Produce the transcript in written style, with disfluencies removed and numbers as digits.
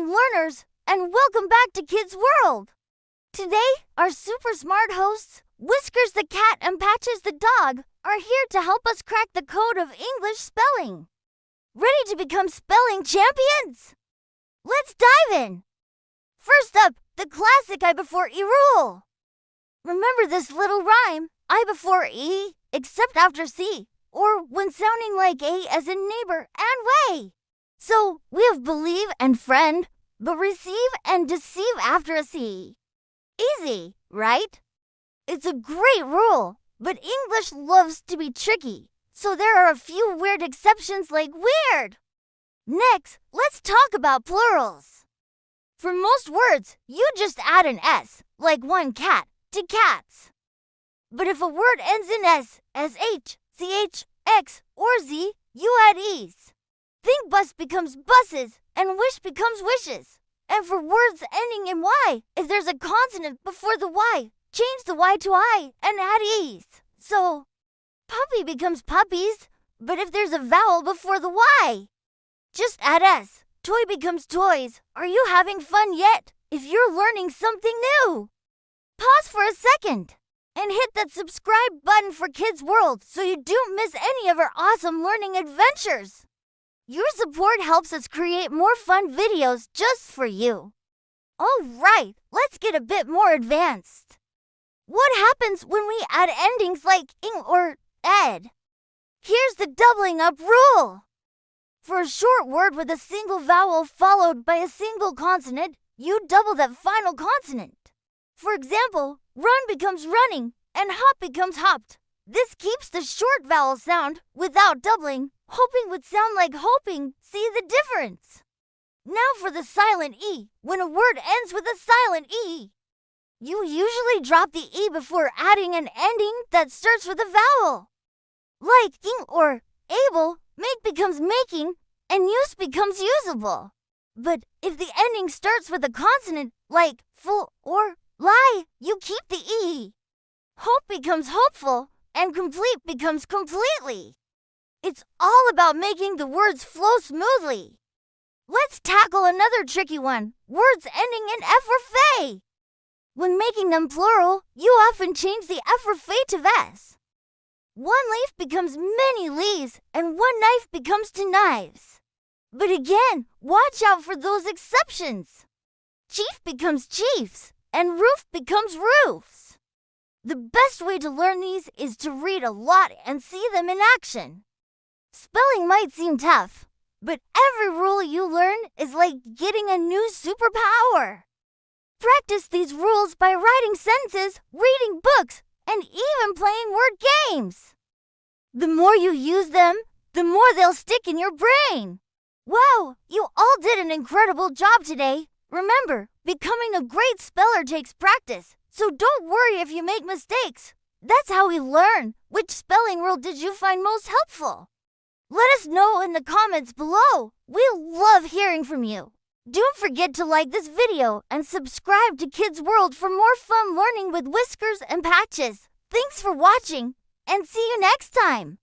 spelling learners, and welcome back to Kids World. Today, our super smart hosts, Whiskers the cat and Patches the dog, are here to help us crack the code of English spelling. Ready to become spelling champions? Let's dive in. First up, the classic I before E rule. Remember this little rhyme, I before E, except after C, or when sounding like A as in neighbor and way. So, we have believe and friend, but receive and deceive after a C. Easy, right? It's a great rule, but English loves to be tricky, so there are a few weird exceptions like weird. Next, let's talk about plurals. For most words, you just add an S, like one cat, to cats. But if a word ends in S, as H, CH, X, or Z, you add E's. Think bus becomes buses, and wish becomes wishes. And for words ending in Y, if there's a consonant before the Y, change the Y to I and add E's. So, puppy becomes puppies, but if there's a vowel before the Y, just add S. Toy becomes toys. Are you having fun yet? If you're learning something new, pause for a second and hit that subscribe button for Kids World so you don't miss any of our awesome learning adventures. Your support helps us create more fun videos just for you. All right, let's get a bit more advanced. What happens when we add endings like ing or ed? Here's the doubling up rule. For a short word with a single vowel followed by a single consonant, you double that final consonant. For example, run becomes running and hop becomes hopped. This keeps the short vowel sound without doubling. Hoping would sound like hoping. See the difference? Now for the silent E. When a word ends with a silent E, you usually drop the E before adding an ending that starts with a vowel. Like ing or able, make becomes making, and use becomes usable. But if the ending starts with a consonant, like full or lie, you keep the E. Hope becomes hopeful, and complete becomes completely. It's all about making the words flow smoothly. Let's tackle another tricky one, words ending in F or fey. When making them plural, you often change the F or fey to S. One leaf becomes many leaves, and one knife becomes two knives. But again, watch out for those exceptions. Chief becomes chiefs, and roof becomes roofs. The best way to learn these is to read a lot and see them in action. Spelling might seem tough, but every rule you learn is like getting a new superpower. Practice these rules by writing sentences, reading books, and even playing word games. The more you use them, the more they'll stick in your brain. Wow, you all did an incredible job today. Remember, becoming a great speller takes practice, so don't worry if you make mistakes. That's how we learn. Which spelling rule did you find most helpful? Let us know in the comments below. We love hearing from you. Don't forget to like this video and subscribe to Kids World for more fun learning with Whiskers and Patches. Thanks for watching, and see you next time.